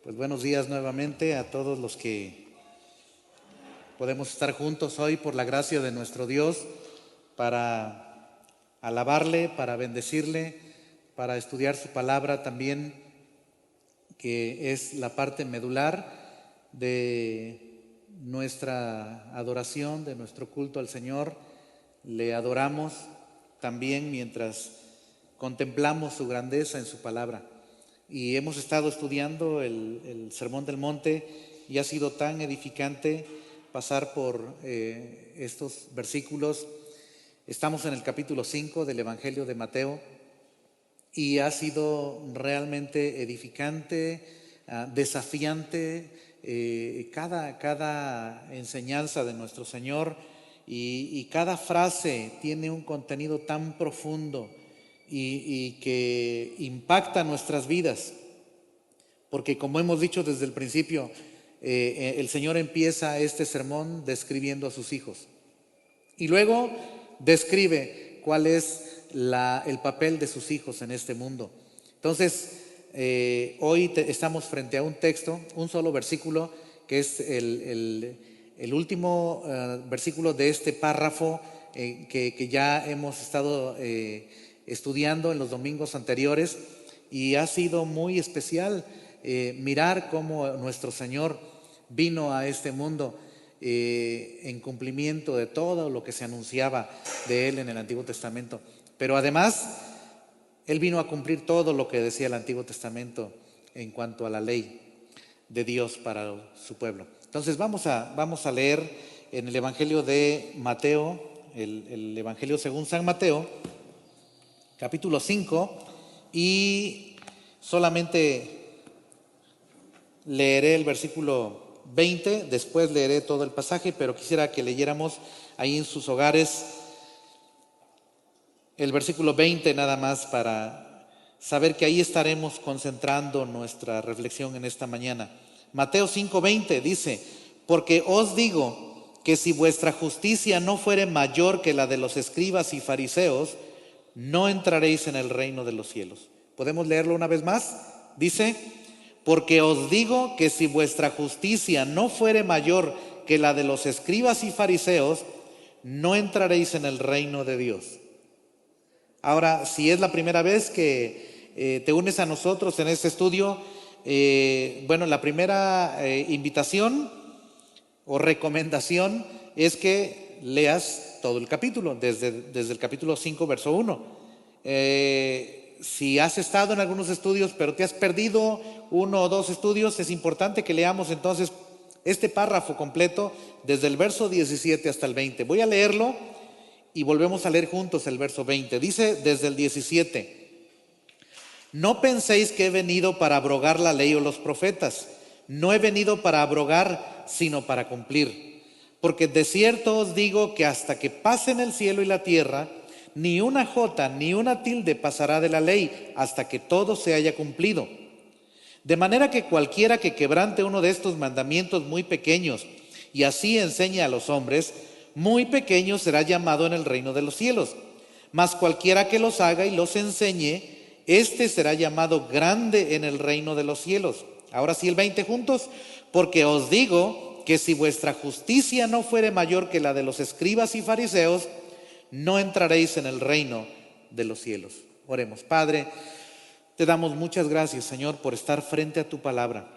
Pues buenos días nuevamente a todos los que podemos estar juntos hoy por la gracia de nuestro Dios para alabarle, para bendecirle, para estudiar su palabra también, que es la parte medular de nuestra adoración, de nuestro culto al Señor. Le adoramos también mientras contemplamos su grandeza en su palabra. Y hemos estado estudiando el Sermón del Monte y ha sido tan edificante pasar por estos versículos. Estamos en el capítulo 5 del Evangelio de Mateo y ha sido realmente edificante, desafiante cada enseñanza de nuestro Señor y cada frase tiene un contenido tan profundo y que impacta nuestras vidas, porque como hemos dicho desde el principio, el Señor empieza este sermón describiendo a sus hijos y luego describe cuál es el papel de sus hijos en este mundo. Entonces, hoy estamos frente a un texto, un solo versículo, que es el último versículo de este párrafo que ya hemos estado estudiando en los domingos anteriores, y ha sido muy especial mirar cómo nuestro Señor vino a este mundo en cumplimiento de todo lo que se anunciaba de Él en el Antiguo Testamento. Pero además, Él vino a cumplir todo lo que decía el Antiguo Testamento en cuanto a la ley de Dios para su pueblo. Entonces vamos a leer en el Evangelio de Mateo, el Evangelio según San Mateo, capítulo 5, y solamente leeré el versículo 20, después leeré todo el pasaje, pero quisiera que leyéramos ahí en sus hogares el versículo 20 nada más, para saber que ahí estaremos concentrando nuestra reflexión en esta mañana. Mateo 5:20 dice: porque os digo que si vuestra justicia no fuere mayor que la de los escribas y fariseos, no entraréis en el reino de los cielos. ¿Podemos leerlo una vez más? Dice: porque os digo que si vuestra justicia no fuere mayor que la de los escribas y fariseos, no entraréis en el reino de Dios. Ahora, si es la primera vez que te unes a nosotros en este estudio, la primera invitación o recomendación es que leas todo el capítulo, desde el capítulo 5, verso 1. Si has estado en algunos estudios, pero te has perdido uno o dos estudios, es importante que leamos entonces este párrafo completo, desde el verso 17 hasta el 20. Voy a leerlo y volvemos a leer juntos el verso 20. Dice desde el 17: no penséis que he venido para abrogar la ley o los profetas. No he venido para abrogar, sino para cumplir. Porque de cierto os digo que hasta que pasen el cielo y la tierra, ni una jota ni una tilde pasará de la ley, hasta que todo se haya cumplido. De manera que cualquiera que quebrante uno de estos mandamientos muy pequeños y así enseñe a los hombres, muy pequeño será llamado en el reino de los cielos. Mas cualquiera que los haga y los enseñe, este será llamado grande en el reino de los cielos. Ahora sí, el 20 juntos. Porque os digo que si vuestra justicia no fuere mayor que la de los escribas y fariseos, no entraréis en el reino de los cielos. Oremos. Padre, te damos muchas gracias, Señor, por estar frente a tu palabra.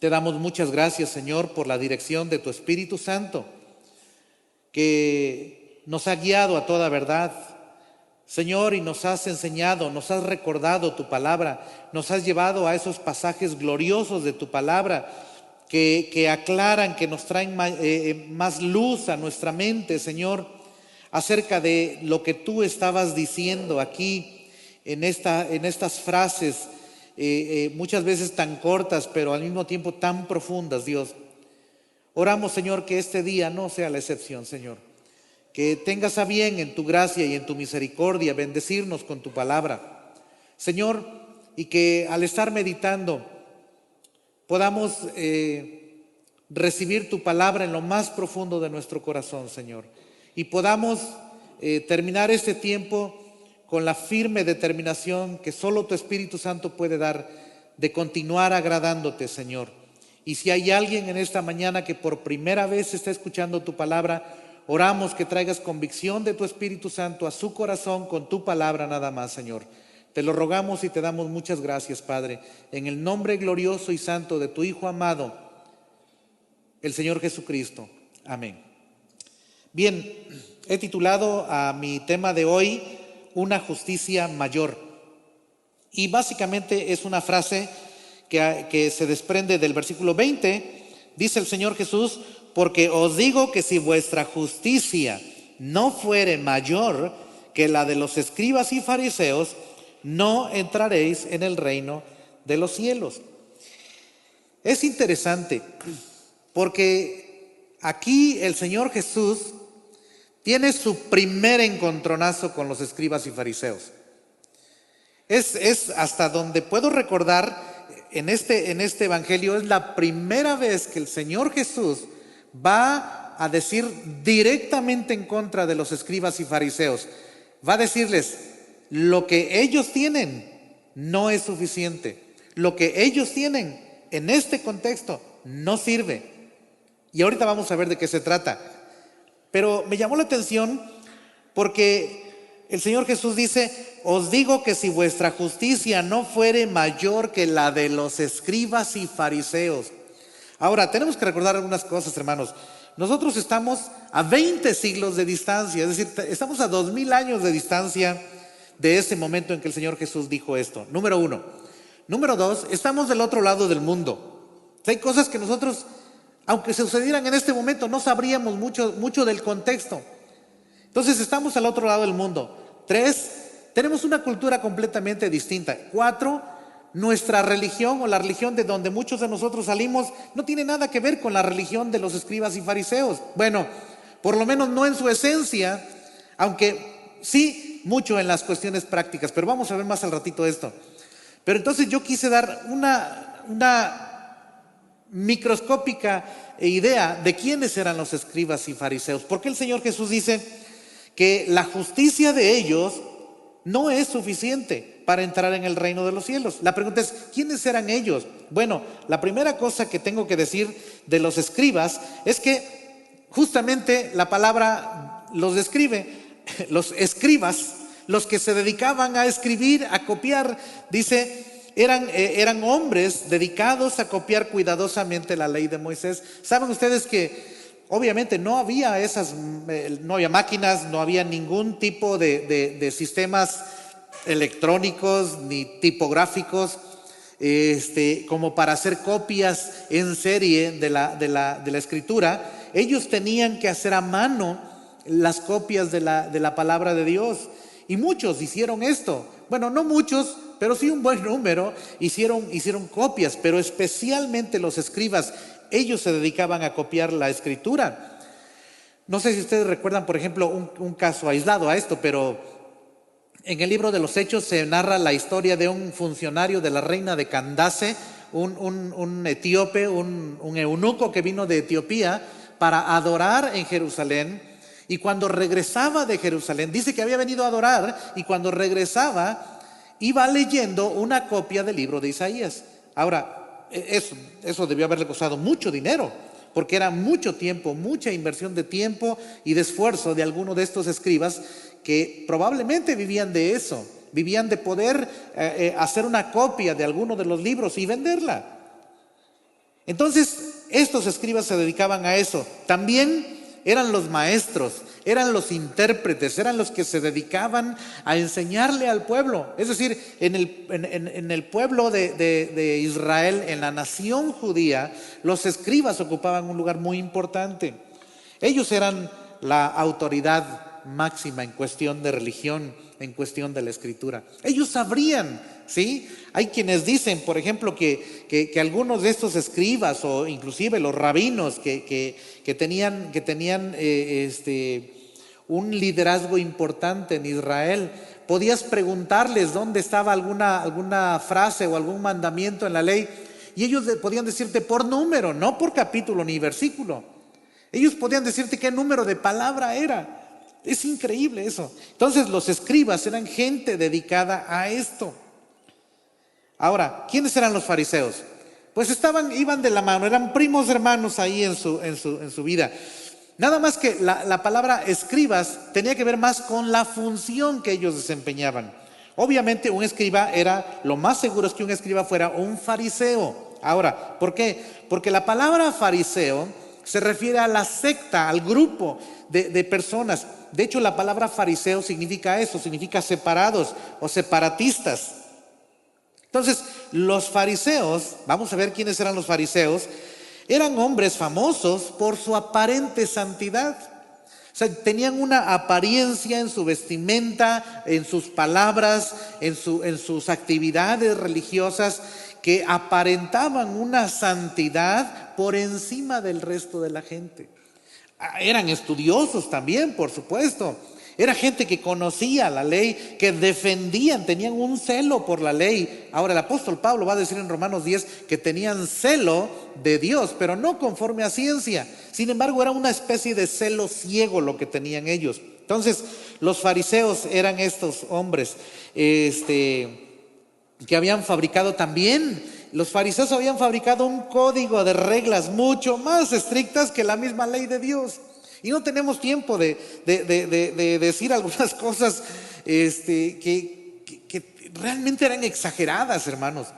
Te damos muchas gracias, Señor, por la dirección de tu Espíritu Santo, que nos ha guiado a toda verdad, Señor, y nos has enseñado, nos has recordado tu palabra, nos has llevado a esos pasajes gloriosos de tu palabra que aclaran, que nos traen más luz a nuestra mente, Señor, acerca de lo que tú estabas diciendo aquí en estas frases, muchas veces tan cortas, pero al mismo tiempo tan profundas, Dios. Oramos, Señor, que este día no sea la excepción, Señor. Que tengas a bien en tu gracia y en tu misericordia bendecirnos con tu palabra, Señor, y que al estar meditando podamos recibir tu palabra en lo más profundo de nuestro corazón, Señor, y podamos terminar este tiempo con la firme determinación que solo tu Espíritu Santo puede dar de continuar agradándote, Señor. Y si hay alguien en esta mañana que por primera vez está escuchando tu palabra, oramos que traigas convicción de tu Espíritu Santo a su corazón con tu palabra nada más, Señor. Te lo rogamos y te damos muchas gracias, Padre, en el nombre glorioso y santo de tu Hijo amado, el Señor Jesucristo. Amén. Bien, he titulado a mi tema de hoy, Una justicia mayor. Y básicamente es una frase que se desprende del versículo 20. Dice el Señor Jesús: porque os digo que si vuestra justicia no fuere mayor que la de los escribas y fariseos, no entraréis en el reino de los cielos. Es interesante porque aquí el Señor Jesús tiene su primer encontronazo con los escribas y fariseos. Es hasta donde puedo recordar en este evangelio, es la primera vez que el Señor Jesús va a decir directamente en contra de los escribas y fariseos. Va a decirles: lo que ellos tienen no es suficiente. Lo que ellos tienen en este contexto no sirve. Y ahorita vamos a ver de qué se trata. Pero me llamó la atención porque el Señor Jesús dice: os digo que si vuestra justicia no fuere mayor que la de los escribas y fariseos. Ahora, tenemos que recordar algunas cosas, hermanos. Nosotros estamos a 20 siglos de distancia, es decir, estamos a 2000 años de distancia de ese momento en que el Señor Jesús dijo esto. Número uno. Número dos, estamos del otro lado del mundo. Hay cosas que nosotros, aunque sucedieran en este momento, no sabríamos mucho del contexto. Entonces estamos al otro lado del mundo. 3, tenemos una cultura completamente distinta. 4, nuestra religión o la religión de donde muchos de nosotros salimos no tiene nada que ver con la religión de los escribas y fariseos. Bueno, por lo menos no en su esencia, aunque sí mucho en las cuestiones prácticas, pero vamos a ver más al ratito esto. Pero entonces yo quise dar una microscópica idea de quiénes eran los escribas y fariseos. Porque el Señor Jesús dice que la justicia de ellos no es suficiente para entrar en el reino de los cielos. La pregunta es: ¿quiénes eran ellos? Bueno, la primera cosa que tengo que decir de los escribas es que justamente la palabra los describe. Los escribas, los que se dedicaban a escribir, a copiar, dice, eran hombres dedicados a copiar cuidadosamente la ley de Moisés. ¿Saben ustedes que obviamente no había máquinas, no había ningún tipo de sistemas electrónicos ni tipográficos como para hacer copias en serie de la escritura? Ellos tenían que hacer a mano las copias de la palabra de Dios, y muchos hicieron esto. Bueno, no muchos, pero sí un buen número hicieron copias, pero especialmente los escribas. Ellos se dedicaban a copiar la escritura. No sé si ustedes recuerdan, por ejemplo, un caso aislado a esto, pero en el libro de los Hechos se narra la historia de un funcionario de la reina de Candace, un etíope, un eunuco que vino de Etiopía para adorar en Jerusalén. Y cuando regresaba de Jerusalén, dice que había venido a adorar, y cuando regresaba iba leyendo una copia del libro de Isaías. Ahora, eso debió haberle costado mucho dinero, porque era mucho tiempo, mucha inversión de tiempo y de esfuerzo de alguno de estos escribas que probablemente vivían de eso, vivían de poder hacer una copia de alguno de los libros y venderla. Entonces, estos escribas se dedicaban a eso. También eran los maestros, eran los intérpretes, eran los que se dedicaban a enseñarle al pueblo. Es decir, en el pueblo de Israel, en la nación judía, los escribas ocupaban un lugar muy importante. Ellos eran la autoridad máxima en cuestión de religión, en cuestión de la escritura. Ellos sabrían, ¿sí? Hay quienes dicen, por ejemplo, que algunos de estos escribas, o inclusive los rabinos que tenían un liderazgo importante en Israel, podías preguntarles dónde estaba alguna frase o algún mandamiento en la ley, y ellos podían decirte por número, no por capítulo ni versículo. Ellos podían decirte qué número de palabra era. Es increíble eso. Entonces los escribas eran gente dedicada a esto. Ahora, ¿quiénes eran los fariseos? Pues iban de la mano, eran primos hermanos ahí en su vida. Nada más que la palabra escribas tenía que ver más con la función que ellos desempeñaban. Obviamente un escriba lo más seguro es que un escriba fuera un fariseo. Ahora, ¿por qué? Porque la palabra fariseo se refiere a la secta, al grupo de personas. De hecho, la palabra fariseo significa eso, significa separados o separatistas. Entonces, los fariseos, vamos a ver quiénes eran los fariseos, eran hombres famosos por su aparente santidad. O sea, tenían una apariencia en su vestimenta, en sus palabras, en sus actividades religiosas, que aparentaban una santidad por encima del resto de la gente. Eran estudiosos también, por supuesto. Era gente que conocía la ley, que defendían, tenían un celo por la ley. Ahora el apóstol Pablo va a decir en Romanos 10 que tenían celo de Dios, pero no conforme a ciencia. Sin embargo, era una especie de celo ciego lo que tenían ellos. Entonces, los fariseos eran estos hombres que habían fabricado también. Los fariseos habían fabricado un código de reglas mucho más estrictas que la misma ley de Dios. Y no tenemos tiempo de decir algunas cosas que realmente eran exageradas, hermanos.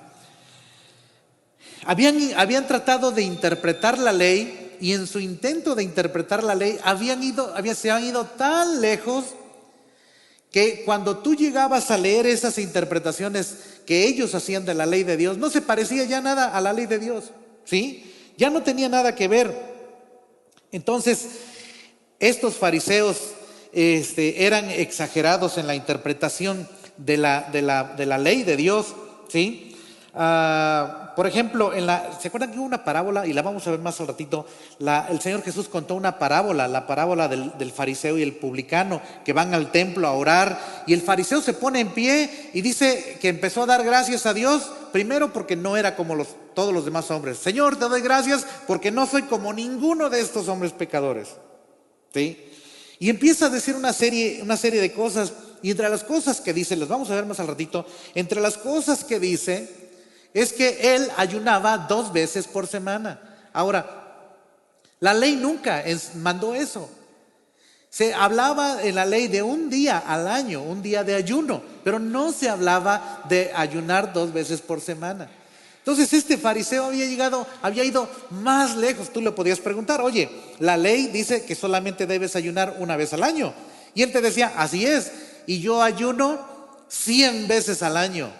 Habían tratado de interpretar la ley, y en su intento de interpretar la ley se han ido tan lejos que cuando tú llegabas a leer esas interpretaciones que ellos hacían de la ley de Dios, no se parecía ya nada a la ley de Dios, ¿sí? Ya no tenía nada que ver. Entonces, estos fariseos eran exagerados en la interpretación de la ley de Dios, ¿sí? Por ejemplo, ¿se acuerdan que hubo una parábola? Y la vamos a ver más al ratito. El Señor Jesús contó una parábola, la parábola del fariseo y el publicano, que van al templo a orar, y el fariseo se pone en pie y dice que empezó a dar gracias a Dios, primero porque no era como todos los demás hombres. Señor, te doy gracias porque no soy como ninguno de estos hombres pecadores, ¿sí? Y empieza a decir una serie de cosas, y entre las cosas que dice, las vamos a ver más al ratito, entre las cosas que dice es que él ayunaba 2 veces por semana. Ahora, la ley nunca mandó eso. Se hablaba en la ley de un día al año, un día de ayuno, pero no se hablaba de ayunar 2 veces por semana. Entonces este fariseo había ido más lejos. Tú le podías preguntar, oye, la ley dice que solamente debes ayunar 1 vez al año. Y él te decía, así es, y yo ayuno 100 veces al año,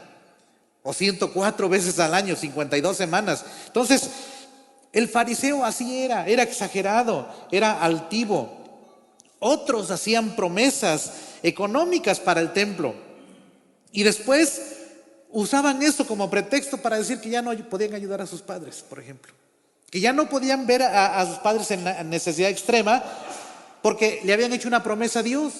o 104 veces al año, 52 semanas. Entonces, el fariseo así era exagerado, era altivo. Otros hacían promesas económicas para el templo y después usaban eso como pretexto para decir que ya no podían ayudar a sus padres, por ejemplo. Que ya no podían ver a sus padres en necesidad extrema porque le habían hecho una promesa a Dios.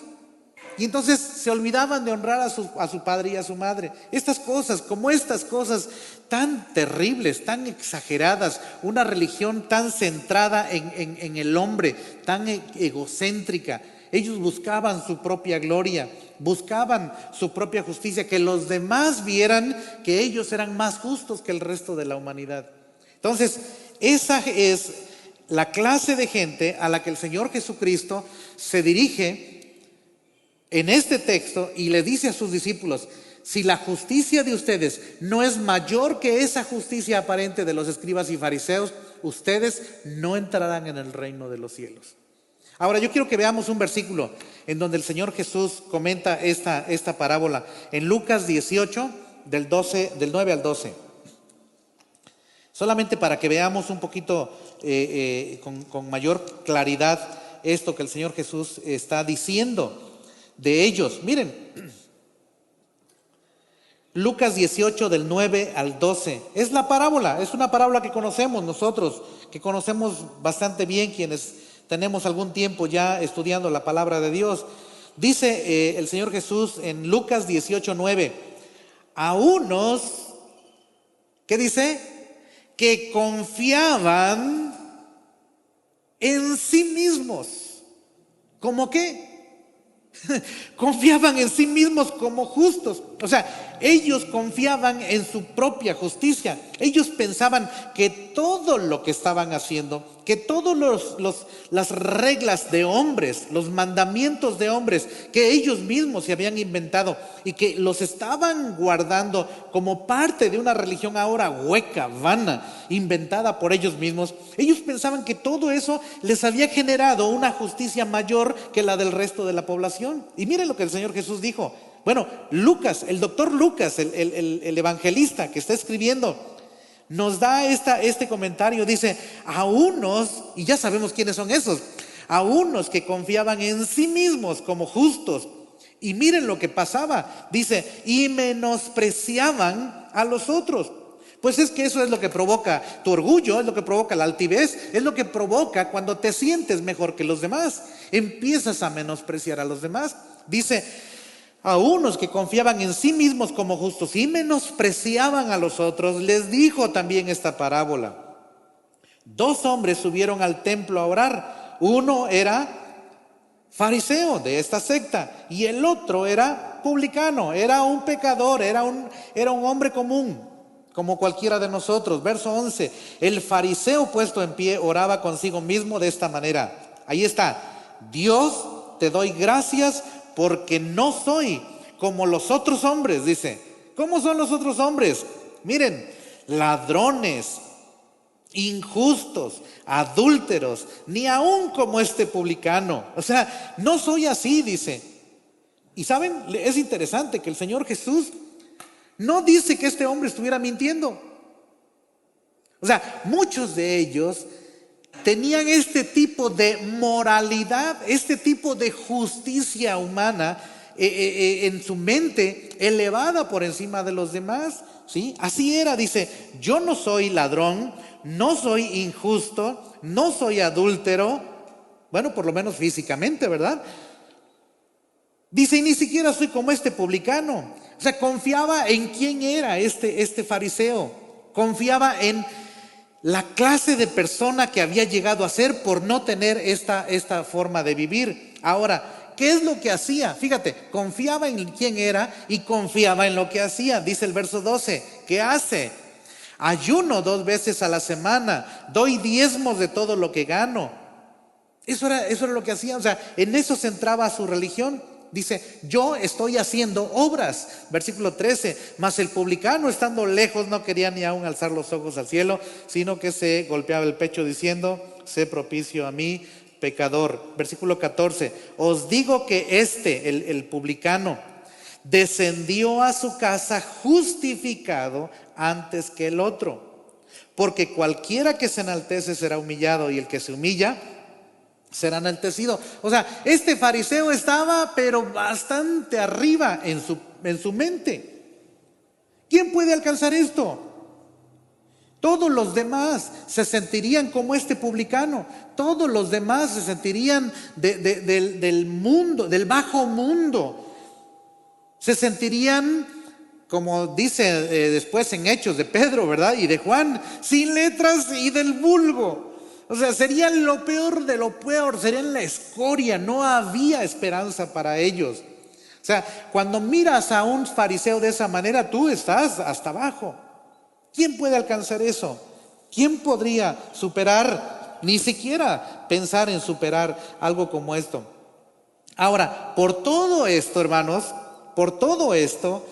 Y entonces se olvidaban de honrar a su padre y a su madre. Estas cosas tan terribles, tan exageradas, una religión tan centrada en el hombre, tan egocéntrica. Ellos buscaban su propia gloria, buscaban su propia justicia, que los demás vieran que ellos eran más justos que el resto de la humanidad. Entonces, esa es la clase de gente a la que el Señor Jesucristo se dirige en este texto y le dice a sus discípulos: si la justicia de ustedes no es mayor que esa justicia aparente de los escribas y fariseos, ustedes no entrarán en el reino de los cielos. Ahora yo quiero que veamos un versículo en donde el Señor Jesús comenta esta parábola, en Lucas 18, del 9 al 12. Solamente para que veamos un poquito con mayor claridad esto que el Señor Jesús está diciendo de ellos. Miren, Lucas 18 del 9 al 12. Es una parábola que conocemos nosotros, que conocemos bastante bien quienes tenemos algún tiempo ya estudiando la palabra de Dios. Dice el Señor Jesús en Lucas 18, 9, a unos, ¿qué dice? Que confiaban en sí mismos. ¿Cómo qué? Confiaban en sí mismos como justos. O sea, ellos confiaban en su propia justicia. Ellos pensaban que todo lo que estaban haciendo, que todas las reglas de hombres, los mandamientos de hombres que ellos mismos se habían inventado y que los estaban guardando como parte de una religión ahora hueca, vana, inventada por ellos mismos, ellos pensaban que todo eso les había generado una justicia mayor que la del resto de la población. Y miren lo que el Señor Jesús dijo. Bueno, Lucas, el doctor Lucas, el evangelista que está escribiendo, nos da este comentario. Dice, a unos, y ya sabemos quiénes son esos, a unos que confiaban en sí mismos como justos. Y miren lo que pasaba. Dice, y menospreciaban a los otros. Pues es que eso es lo que provoca tu orgullo, es lo que provoca la altivez, es lo que provoca cuando te sientes mejor que los demás. Empiezas a menospreciar a los demás. Dice, a unos que confiaban en sí mismos como justos y menospreciaban a los otros, les dijo también esta parábola. 2 hombres subieron al templo a orar. Uno era fariseo de esta secta y el otro era publicano, era un pecador, era un hombre común, como cualquiera de nosotros. Verso 11, el fariseo puesto en pie oraba consigo mismo de esta manera. Ahí está: Dios, te doy gracias porque no soy como los otros hombres. Dice, ¿cómo son los otros hombres? Miren, ladrones, injustos, adúlteros, ni aún como este publicano. O sea, no soy así, dice. Y saben, es interesante que el Señor Jesús no dice que este hombre estuviera mintiendo. O sea, muchos de ellos tenían este tipo de moralidad, este tipo de justicia humana en su mente, elevada por encima de los demás, ¿sí? Así era. Dice, yo no soy ladrón, no soy injusto, no soy adúltero, bueno, por lo menos físicamente, ¿verdad? Dice, y ni siquiera soy como este publicano. O sea, confiaba en quién era este fariseo, confiaba en la clase de persona que había llegado a ser por no tener esta forma de vivir. Ahora, ¿qué es lo que hacía? Fíjate, confiaba en quién era y confiaba en lo que hacía. Dice el verso 12, ¿qué hace? Ayuno 2 veces a la semana, doy diezmos de todo lo que gano. Eso era lo que hacía. O sea, en eso centraba su religión. Dice, yo estoy haciendo obras. Versículo 13, mas el publicano, estando lejos, no quería ni aún alzar los ojos al cielo, sino que se golpeaba el pecho diciendo, sé propicio a mí, pecador. Versículo 14, os digo que el publicano, descendió a su casa justificado antes que el otro. Porque cualquiera que se enaltece será humillado, y el que se humilla será enaltecido. O sea, este fariseo estaba pero bastante arriba en su mente. ¿Quién puede alcanzar esto? Todos los demás se sentirían como este publicano. Todos los demás se sentirían del mundo, del bajo mundo. Se sentirían, como dice después en Hechos de Pedro, ¿verdad? Y de Juan, sin letras y del vulgo. O sea, serían lo peor de lo peor, serían la escoria, no había esperanza para ellos. O sea, cuando miras a un fariseo de esa manera, tú estás hasta abajo. ¿Quién puede alcanzar eso? ¿Quién podría superar, ni siquiera pensar en superar algo como esto? Ahora, por todo esto, hermanos, por todo esto,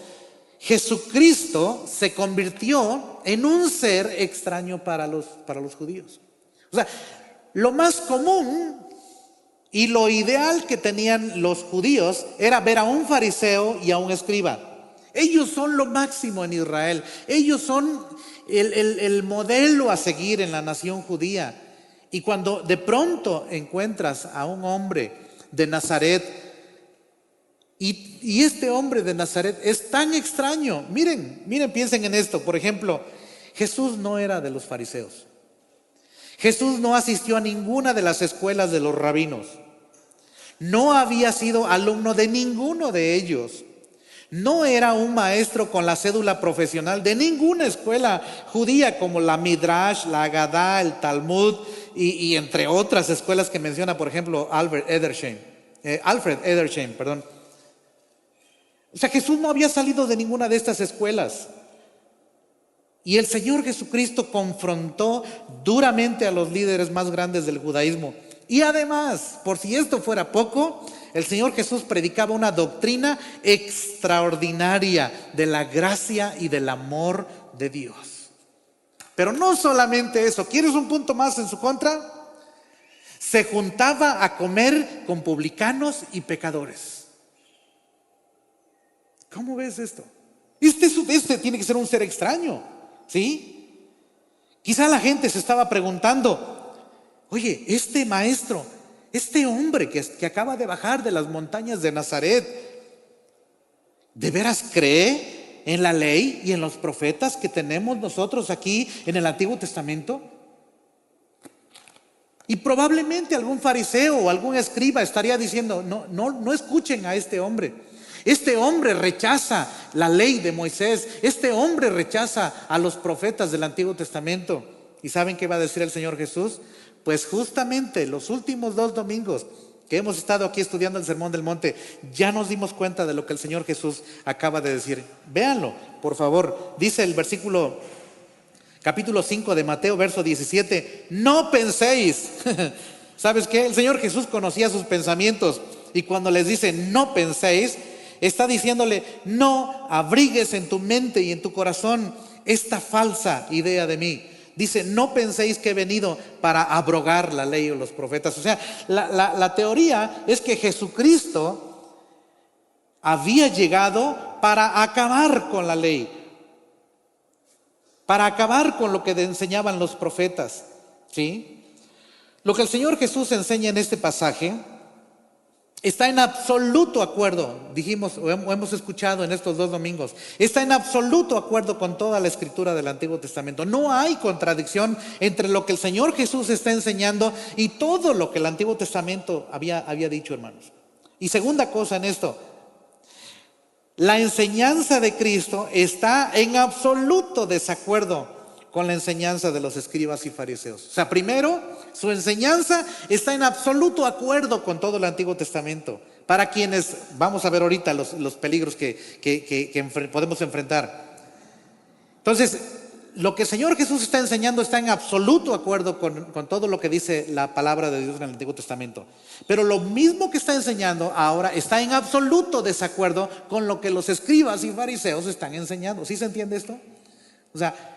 Jesucristo se convirtió en un ser extraño para los judíos. O sea, lo más común y lo ideal que tenían los judíos era ver a un fariseo y a un escriba. Ellos son lo máximo en Israel. Ellos son el modelo a seguir en la nación judía. Y cuando de pronto encuentras a un hombre de Nazaret, y este hombre de Nazaret es tan extraño. Miren, piensen en esto. Por ejemplo, Jesús no era de los fariseos. Jesús no asistió a ninguna de las escuelas de los rabinos. No había sido alumno de ninguno de ellos. No era un maestro con la cédula profesional de ninguna escuela judía como la Midrash, la Agadá, el Talmud y entre otras escuelas que menciona, por ejemplo, Albert Edersheim. Alfred Edersheim, perdón. O sea, Jesús no había salido de ninguna de estas escuelas. Y el Señor Jesucristo confrontó duramente a los líderes más grandes del judaísmo. Y además, por si esto fuera poco, el Señor Jesús predicaba una doctrina extraordinaria de la gracia y del amor de Dios. Pero no solamente eso, ¿quieres un punto más en su contra? Se juntaba a comer con publicanos y pecadores. ¿Cómo ves esto? Este tiene que ser un ser extraño, ¿sí? Quizá la gente se estaba preguntando, oye, este maestro, este hombre que acaba de bajar de las montañas de Nazaret, ¿de veras cree en la ley y en los profetas que tenemos nosotros aquí en el Antiguo Testamento? Y probablemente algún fariseo o algún escriba estaría diciendo, no escuchen a este hombre. Este hombre rechaza la ley de Moisés. Este hombre rechaza a los profetas del Antiguo Testamento. ¿Y saben qué va a decir el Señor Jesús? Pues justamente los últimos 2 domingos que hemos estado aquí estudiando el Sermón del Monte, ya nos dimos cuenta de lo que el Señor Jesús acaba de decir. Véanlo, por favor. Dice el versículo, capítulo 5 de Mateo, verso 17, no penséis. ¿Sabes qué? El Señor Jesús conocía sus pensamientos, y cuando les dice no penséis, está diciéndole, no abrigues en tu mente y en tu corazón esta falsa idea de mí. Dice, no penséis que he venido para abrogar la ley o los profetas. O sea, la teoría es que Jesucristo había llegado para acabar con la ley, para acabar con lo que enseñaban los profetas, ¿sí? Lo que el Señor Jesús enseña en este pasaje está en absoluto acuerdo, dijimos o hemos escuchado en estos 2 domingos, está en absoluto acuerdo con toda la escritura del Antiguo Testamento. No hay contradicción entre lo que el Señor Jesús está enseñando y todo lo que el Antiguo Testamento había dicho, hermanos. Y segunda cosa en esto, la enseñanza de Cristo está en absoluto desacuerdo con la enseñanza de los escribas y fariseos. O sea, primero, su enseñanza está en absoluto acuerdo con todo el Antiguo Testamento. Para quienes, vamos a ver ahorita los peligros que podemos enfrentar. Entonces, lo que el Señor Jesús está enseñando está en absoluto acuerdo con todo lo que dice la palabra de Dios en el Antiguo Testamento. Pero lo mismo que está enseñando ahora está en absoluto desacuerdo con lo que los escribas y fariseos están enseñando. ¿Sí se entiende esto? O sea,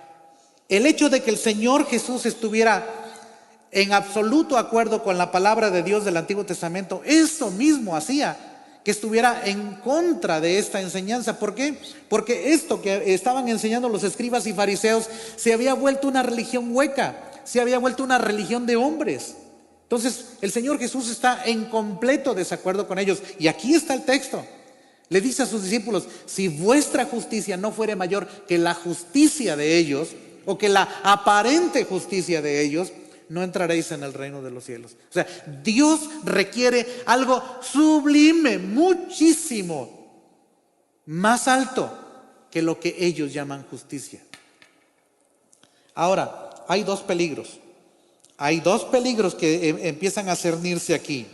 el hecho de que el Señor Jesús estuviera en absoluto acuerdo con la palabra de Dios del Antiguo Testamento, eso mismo hacía que estuviera en contra de esta enseñanza. ¿Por qué? Porque esto que estaban enseñando los escribas y fariseos se había vuelto una religión hueca, se había vuelto una religión de hombres. Entonces el Señor Jesús está en completo desacuerdo con ellos. Y aquí está el texto. Le dice a sus discípulos, si vuestra justicia no fuere mayor que la justicia de ellos, o que la aparente justicia de ellos, no entraréis en el reino de los cielos. O sea, Dios requiere algo sublime, muchísimo más alto que lo que ellos llaman justicia. Ahora, hay 2 peligros. Hay 2 peligros que empiezan a cernirse aquí.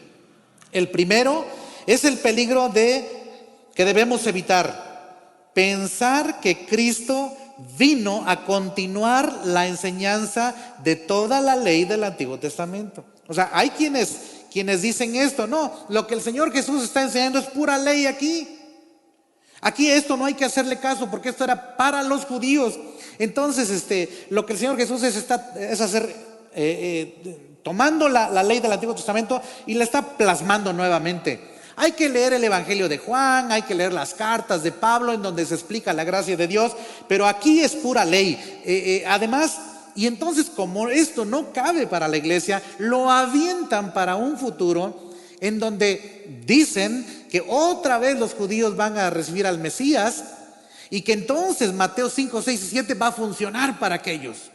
El primero es el peligro que debemos evitar. Pensar que Cristo vino a continuar la enseñanza de toda la ley del Antiguo Testamento. O sea, hay quienes dicen esto, no, lo que el Señor Jesús está enseñando es pura ley aquí. Aquí esto no hay que hacerle caso porque esto era para los judíos. Entonces, lo que el Señor Jesús es hacer, tomando la ley del Antiguo Testamento y la está plasmando nuevamente. Hay que leer el Evangelio de Juan, hay que leer las cartas de Pablo en donde se explica la gracia de Dios, pero aquí es pura ley. Además, y entonces como esto no cabe para la iglesia, lo avientan para un futuro en donde dicen que otra vez los judíos van a recibir al Mesías y que entonces Mateo 5, 6 y 7 va a funcionar para aquellos.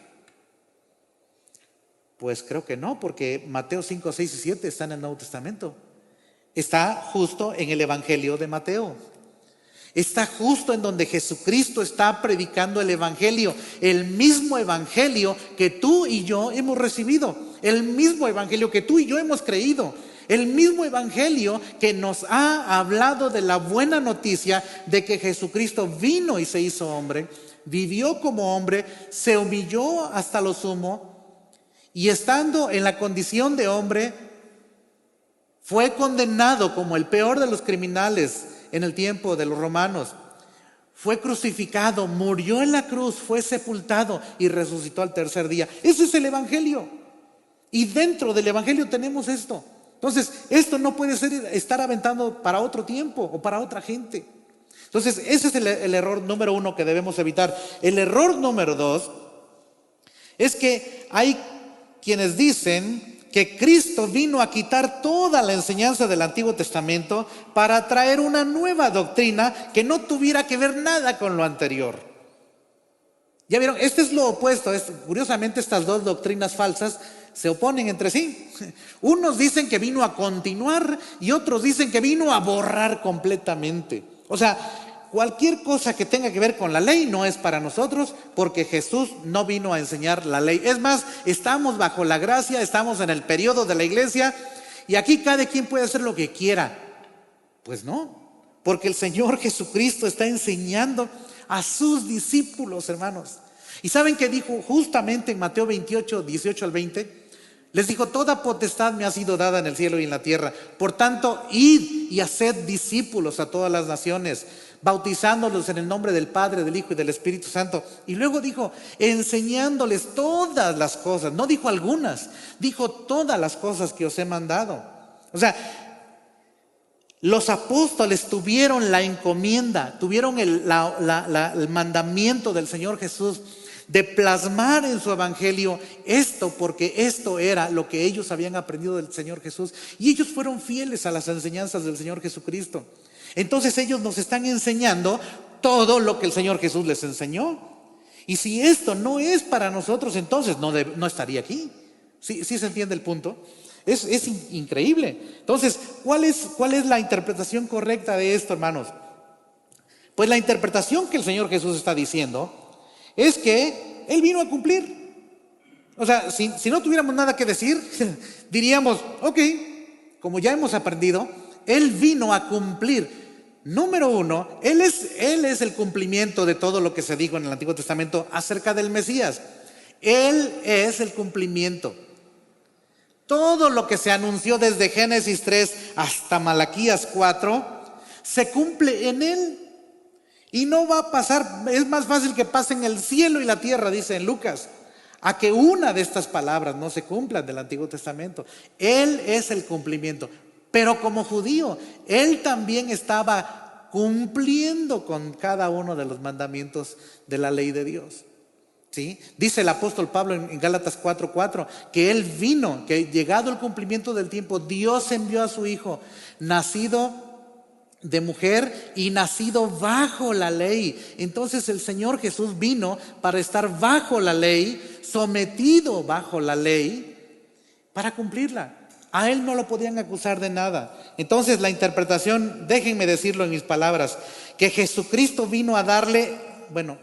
Pues creo que no, porque Mateo 5, 6 y 7 están en el Nuevo Testamento. Está justo en el Evangelio de Mateo. Está justo en donde Jesucristo está predicando el Evangelio. El mismo Evangelio que tú y yo hemos recibido. El mismo Evangelio que tú y yo hemos creído. El mismo evangelio que nos ha hablado de la buena noticia de que Jesucristo vino y se hizo hombre, vivió como hombre, se humilló hasta lo sumo y estando en la condición de hombre, fue condenado como el peor de los criminales en el tiempo de los romanos. Fue crucificado, murió en la cruz, fue sepultado y resucitó al tercer día. Ese es el evangelio. Y dentro del evangelio tenemos esto. Entonces, esto no puede estar aventando para otro tiempo o para otra gente. Entonces, ese es el error número 1 que debemos evitar. El error número 2 es que hay quienes dicen que Cristo vino a quitar toda la enseñanza del Antiguo Testamento para traer una nueva doctrina que no tuviera que ver nada con lo anterior. Ya vieron, este es lo opuesto. Curiosamente, estas dos doctrinas falsas se oponen entre sí. Unos dicen que vino a continuar y otros dicen que vino a borrar completamente. O sea, cualquier cosa que tenga que ver con la ley no es para nosotros, porque Jesús no vino a enseñar la ley. Es más, estamos bajo la gracia, estamos en el periodo de la iglesia y aquí cada quien puede hacer lo que quiera. Pues no, porque el Señor Jesucristo está enseñando a sus discípulos, hermanos. ¿Y saben qué dijo justamente en Mateo 28, 18 al 20? Les dijo: toda potestad me ha sido dada en el cielo y en la tierra. Por tanto, id y haced discípulos a todas las naciones, bautizándolos en el nombre del Padre, del Hijo y del Espíritu Santo. Y luego dijo: enseñándoles todas las cosas. No dijo algunas, dijo todas las cosas que os he mandado. O sea, los apóstoles tuvieron la encomienda, tuvieron el mandamiento del Señor Jesús de plasmar en su evangelio esto, porque esto era lo que ellos habían aprendido del Señor Jesús, y ellos fueron fieles a las enseñanzas del Señor Jesucristo. Entonces ellos nos están enseñando todo lo que el Señor Jesús les enseñó. Y si esto no es para nosotros, entonces no estaría aquí. ¿Sí se entiende el punto? Es increíble. Entonces, ¿cuál es la interpretación correcta de esto, hermanos? Pues la interpretación que el Señor Jesús está diciendo es que Él vino a cumplir. O sea, si no tuviéramos nada que decir, diríamos: ok, como ya hemos aprendido, Él vino a cumplir. Número 1, Él es el cumplimiento de todo lo que se dijo en el Antiguo Testamento acerca del Mesías. Él es el cumplimiento. Todo lo que se anunció desde Génesis 3 hasta Malaquías 4 se cumple en Él. Y no va a pasar, es más fácil que pasen el cielo y la tierra, dice en Lucas, a que una de estas palabras no se cumplan del Antiguo Testamento. Él es el cumplimiento. Pero como judío, Él también estaba cumpliendo con cada uno de los mandamientos de la ley de Dios. ¿Sí? Dice el apóstol Pablo en Gálatas 4:4 que Él vino, que llegado el cumplimiento del tiempo, Dios envió a su Hijo, nacido de mujer y nacido bajo la ley. Entonces el Señor Jesús vino para estar bajo la ley, sometido bajo la ley, para cumplirla. A Él no lo podían acusar de nada. Entonces la interpretación, déjenme decirlo en mis palabras, que Jesucristo vino a darle, bueno,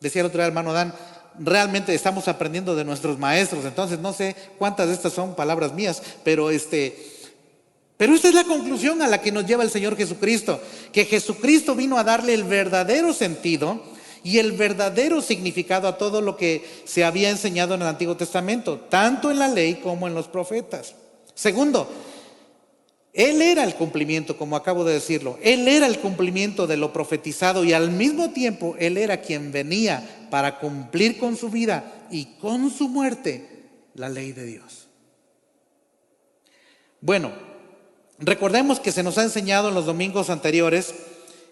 decía el otro día hermano Dan, realmente estamos aprendiendo de nuestros maestros, entonces no sé cuántas de estas son palabras mías, pero esta es la conclusión a la que nos lleva el Señor Jesucristo, que Jesucristo vino a darle el verdadero sentido y el verdadero significado a todo lo que se había enseñado en el Antiguo Testamento, tanto en la ley como en los profetas. Segundo, Él era el cumplimiento, como acabo de decirlo. Él era el cumplimiento de lo profetizado y al mismo tiempo Él era quien venía para cumplir con su vida y con su muerte la ley de Dios. Bueno, recordemos que se nos ha enseñado en los domingos anteriores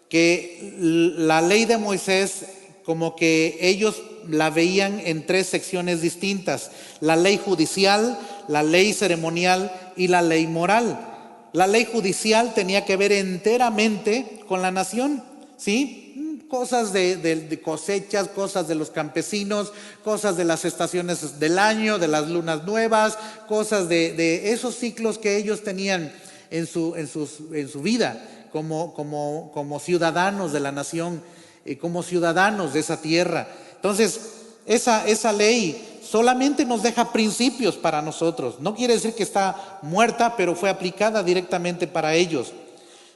que la ley de Moisés, como que ellos la veían en 3 secciones distintas: la ley judicial, la ley ceremonial y la ley moral. La ley judicial tenía que ver enteramente con la nación, ¿sí? Cosas de cosechas, cosas de los campesinos, cosas de las estaciones del año, de las lunas nuevas, cosas de esos ciclos que ellos tenían en su vida como ciudadanos de la nación, como ciudadanos de esa tierra. Entonces, esa ley solamente nos deja principios para nosotros. No quiere decir que está muerta, pero fue aplicada directamente para ellos.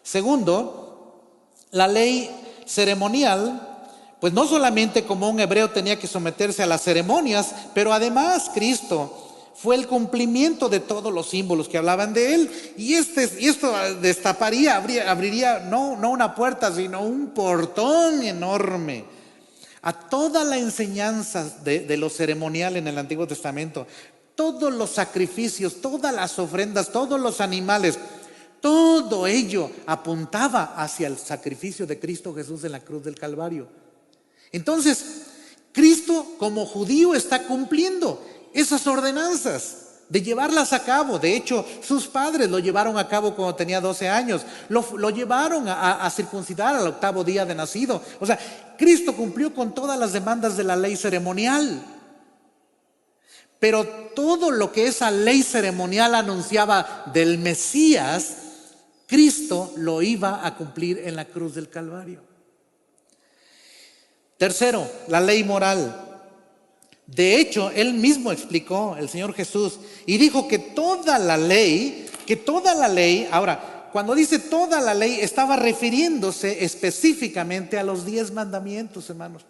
Segundo, la ley ceremonial, pues no solamente como un hebreo tenía que someterse a las ceremonias, pero además Cristo fue el cumplimiento de todos los símbolos que hablaban de él. Y esto destaparía, abriría no una puerta, sino un portón enorme a toda la enseñanza de lo ceremonial en el Antiguo Testamento. Todos los sacrificios, todas las ofrendas, todos los animales, todo ello apuntaba hacia el sacrificio de Cristo Jesús en la cruz del Calvario. Entonces, Cristo como judío está cumpliendo esas ordenanzas de llevarlas a cabo. De hecho, sus padres lo llevaron a cabo cuando tenía 12 años. Lo llevaron a circuncidar al 8º día de nacido. O sea, Cristo cumplió con todas las demandas de la ley ceremonial. Pero todo lo que esa ley ceremonial anunciaba del Mesías, Cristo lo iba a cumplir en la cruz del Calvario. Tercero, la ley moral. De hecho, él mismo explicó, el Señor Jesús, y dijo que toda la ley, ahora, cuando dice toda la ley, estaba refiriéndose específicamente a los 10 mandamientos, hermanos.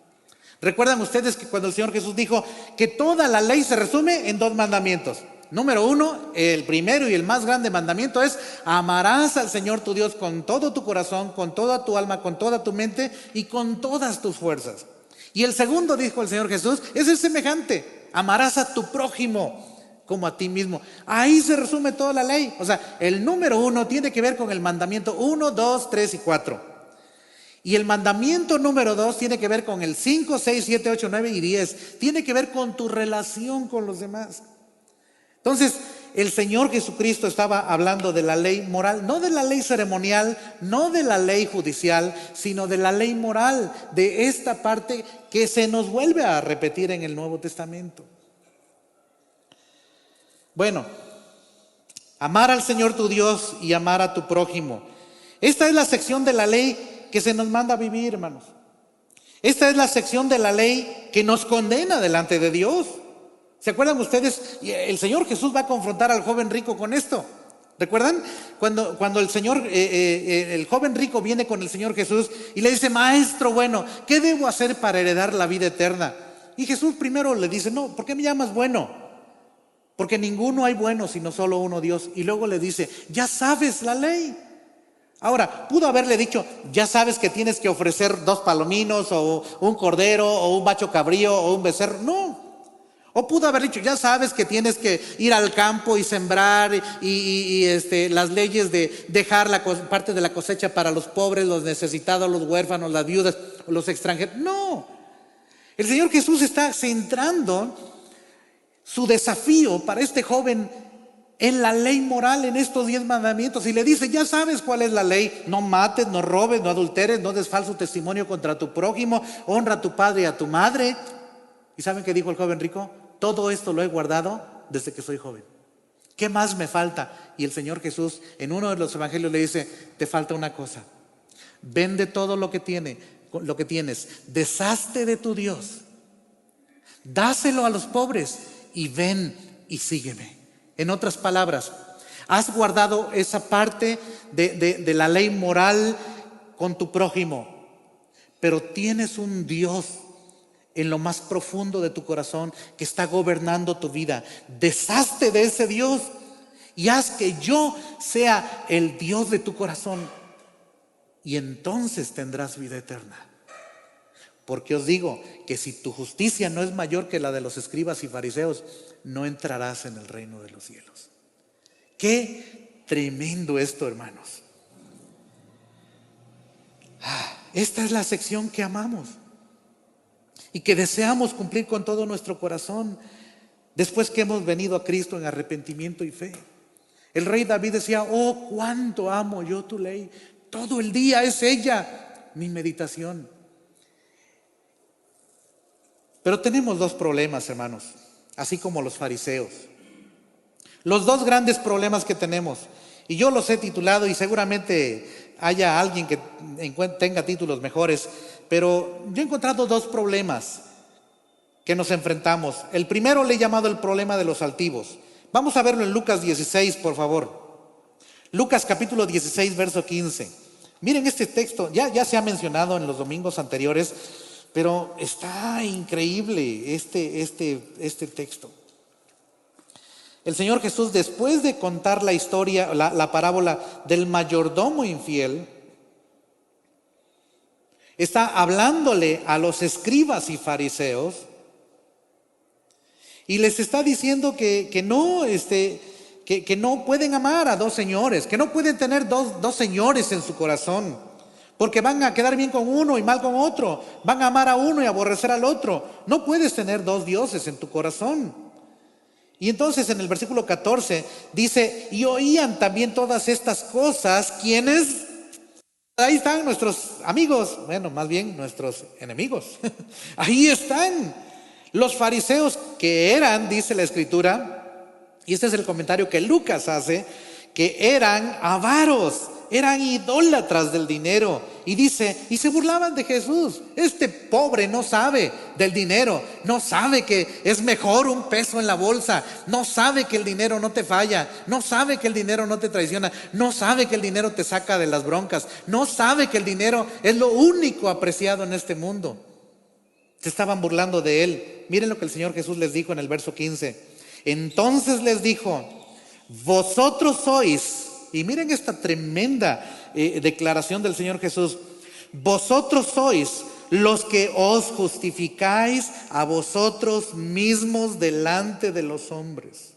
¿Recuerdan ustedes que cuando el Señor Jesús dijo que toda la ley se resume en 2 mandamientos? Número 1, el primero y el más grande mandamiento es: amarás al Señor tu Dios con todo tu corazón, con toda tu alma, con toda tu mente y con todas tus fuerzas. Y el segundo, dijo el Señor Jesús, es el semejante: amarás a tu prójimo como a ti mismo. Ahí se resume toda la ley. O sea, el número 1 tiene que ver con el mandamiento 1, 2, 3 y 4. Y el mandamiento número 2 tiene que ver con el 5, 6, 7, 8, 9 y 10. Tiene que ver con tu relación con los demás. Entonces, el Señor Jesucristo estaba hablando de la ley moral, no de la ley ceremonial, no de la ley judicial, sino de la ley moral, de esta parte que se nos vuelve a repetir en el Nuevo Testamento. Bueno, amar al Señor tu Dios y amar a tu prójimo. Esta es la sección de la ley que se nos manda a vivir, hermanos. Esta es la sección de la ley que nos condena delante de Dios. ¿Se acuerdan ustedes? El Señor Jesús va a confrontar al joven rico con esto. ¿Recuerdan? Cuando el joven rico viene con el Señor Jesús y le dice: maestro bueno, ¿qué debo hacer para heredar la vida eterna? Y Jesús primero le dice: no, ¿por qué me llamas bueno? Porque ninguno hay bueno sino solo uno, Dios. Y luego le dice: ya sabes la ley. Ahora, pudo haberle dicho: ya sabes que tienes que ofrecer 2 palominos o un cordero o un macho cabrío o un becerro. No. O pudo haber dicho: ya sabes que tienes que ir al campo y sembrar y las leyes de dejar parte de la cosecha para los pobres, los necesitados, los huérfanos, las viudas, los extranjeros. No. El Señor Jesús está centrando su desafío para este joven en la ley moral, en estos 10 mandamientos, y le dice: ya sabes cuál es la ley: no mates, no robes, no adulteres, no des falso testimonio contra tu prójimo, honra a tu padre y a tu madre. ¿Y saben qué dijo el joven rico? Todo esto lo he guardado desde que soy joven. ¿Qué más me falta? Y el Señor Jesús en uno de los evangelios le dice: te falta una cosa. Vende todo lo que tienes, deshazte de tu Dios, dáselo a los pobres y ven y sígueme. En otras palabras, has guardado esa parte de la ley moral con tu prójimo, pero tienes un Dios en lo más profundo de tu corazón que está gobernando tu vida. Deshazte de ese Dios y haz que yo sea el Dios de tu corazón, y entonces tendrás vida eterna. Porque os digo que si tu justicia no es mayor que la de los escribas y fariseos, no entrarás en el reino de los cielos. Qué tremendo esto, hermanos. Esta es la sección que amamos y que deseamos cumplir con todo nuestro corazón después que hemos venido a Cristo en arrepentimiento y fe. El rey David decía: oh, cuánto amo yo tu ley, todo el día es ella mi meditación. Pero tenemos 2 problemas, hermanos, así como los fariseos. Los 2 grandes problemas que tenemos, y yo los he titulado, y seguramente haya alguien que tenga títulos mejores, pero yo he encontrado 2 problemas que nos enfrentamos. El primero le he llamado el problema de los altivos. Vamos a verlo en Lucas 16, por favor. Lucas capítulo 16, verso 15. Miren este texto, ya se ha mencionado en los domingos anteriores, pero está increíble este texto. El Señor Jesús, después de contar la historia, la parábola del mayordomo infiel, está hablándole a los escribas y fariseos y les está diciendo que no pueden amar a dos señores, que no pueden tener dos señores en su corazón, porque van a quedar bien con uno y mal con otro, van a amar a uno y aborrecer al otro. No puedes tener dos dioses en tu corazón. Y entonces en el versículo 14 dice, y oían también todas estas cosas, ¿quiénes? Ahí están nuestros amigos, bueno, más bien nuestros enemigos. Ahí están los fariseos que eran, dice la Escritura, y este es el comentario que Lucas hace, que eran avaros, eran idólatras del dinero. Y dice, y se burlaban de Jesús. Este pobre no sabe del dinero, no sabe que es mejor un peso en la bolsa, no sabe que el dinero no te falla, no sabe que el dinero no te traiciona, no sabe que el dinero te saca de las broncas, no sabe que el dinero es lo único apreciado en este mundo. Se estaban burlando de él. Miren lo que el Señor Jesús les dijo en el verso 15. Entonces les dijo, vosotros sois, y miren esta tremenda declaración del Señor Jesús, vosotros sois los que os justificáis a vosotros mismos delante de los hombres.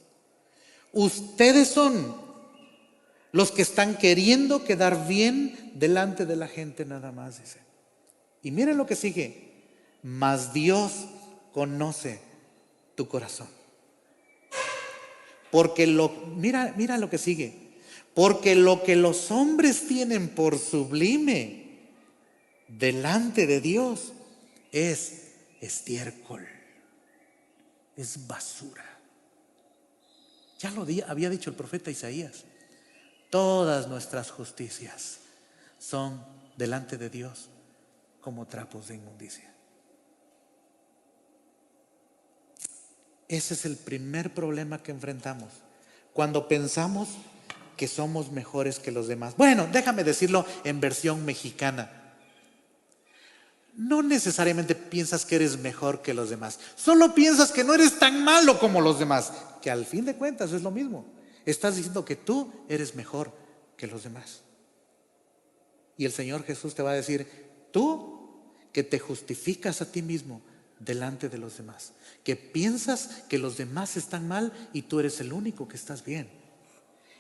Ustedes son los que están queriendo quedar bien delante de la gente nada más, dice. Y miren lo que sigue, mas Dios conoce tu corazón. Porque mira lo que sigue. Porque lo que los hombres tienen por sublime delante de Dios es estiércol, es basura. Ya lo había dicho el profeta Isaías. Todas nuestras justicias son delante de Dios como trapos de inmundicia. Ese es el primer problema que enfrentamos cuando pensamos que somos mejores que los demás. Bueno, déjame decirlo en versión mexicana. No necesariamente piensas que eres mejor que los demás, solo piensas que no eres tan malo como los demás, que al fin de cuentas es lo mismo. Estás diciendo que tú eres mejor que los demás. Y el Señor Jesús te va a decir, tú que te justificas a ti mismo delante de los demás, que piensas que los demás están mal y tú eres el único que estás bien.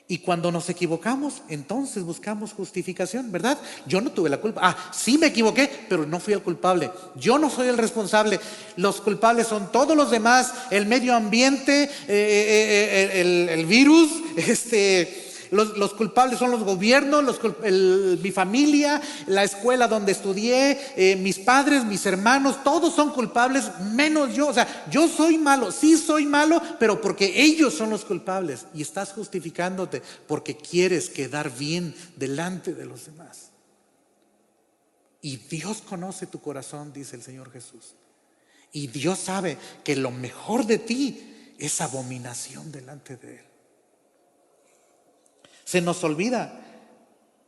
Y cuando nos equivocamos, entonces buscamos justificación, ¿verdad? Yo no tuve la culpa. Sí me equivoqué, pero no fui el culpable. Yo no soy el responsable. Los culpables son todos los demás, el medio ambiente, el virus, los culpables son los gobiernos, mi familia, la escuela donde estudié, mis padres, mis hermanos, todos son culpables menos yo. O sea, yo soy malo, sí soy malo, pero porque ellos son los culpables. Y estás justificándote porque quieres quedar bien delante de los demás. Y Dios conoce tu corazón, dice el Señor Jesús. Y Dios sabe que lo mejor de ti es abominación delante de Él. Se nos olvida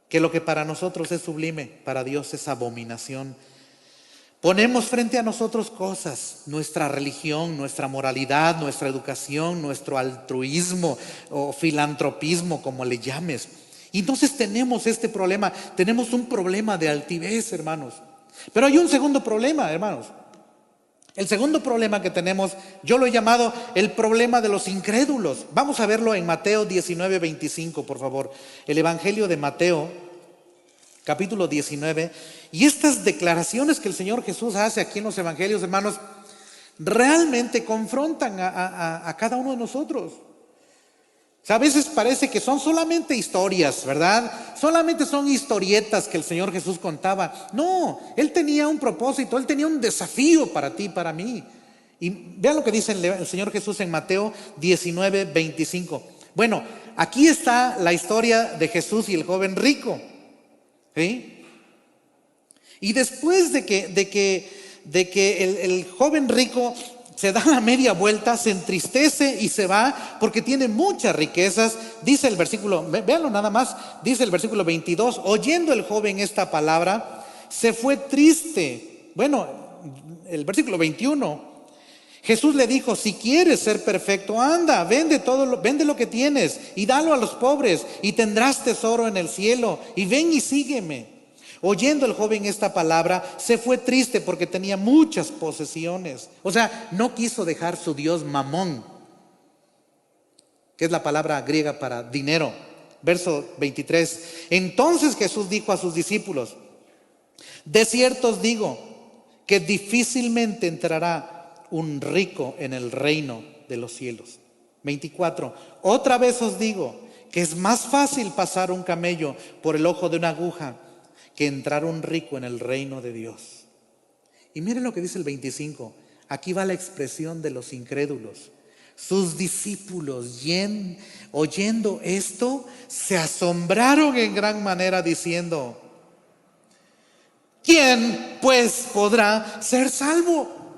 que lo que para nosotros es sublime, para Dios es abominación. Ponemos frente a nosotros cosas, nuestra religión, nuestra moralidad, nuestra educación, nuestro altruismo o filantropismo, como le llames. Y entonces tenemos este problema, tenemos un problema de altivez, hermanos. Pero hay un segundo problema, hermanos. El segundo problema que tenemos, yo lo he llamado el problema de los incrédulos. Vamos a verlo en Mateo 19:25, por favor. El Evangelio de Mateo, capítulo 19. Y estas declaraciones que el Señor Jesús hace aquí en los Evangelios, hermanos, realmente confrontan a cada uno de nosotros. O sea, a veces parece que son solamente historias, ¿verdad? Solamente son historietas que el Señor Jesús contaba. No, Él tenía un propósito, Él tenía un desafío para ti y para mí. Y vean lo que dice el Señor Jesús en Mateo 19:25. Bueno, aquí está la historia de Jesús y el joven rico, ¿sí? Y después de que el joven rico se da la media vuelta, se entristece y se va porque tiene muchas riquezas. Dice el versículo, véanlo nada más, dice el versículo 22, oyendo el joven esta palabra, se fue triste. Bueno, el versículo 21, Jesús le dijo, si quieres ser perfecto, anda, vende lo que tienes y dalo a los pobres y tendrás tesoro en el cielo, y ven y sígueme. Oyendo el joven esta palabra, se fue triste porque tenía muchas posesiones. O sea, no quiso dejar su Dios Mamón, que es la palabra griega para dinero. Verso 23. Entonces Jesús dijo a sus discípulos, de cierto os digo que difícilmente entrará un rico en el reino de los cielos. 24. Otra vez os digo que es más fácil pasar un camello por el ojo de una aguja que entrar un rico en el reino de Dios. Y miren lo que dice el 25. Aquí va la expresión de los incrédulos. Sus discípulos, oyendo esto, se asombraron en gran manera diciendo, ¿quién pues podrá ser salvo?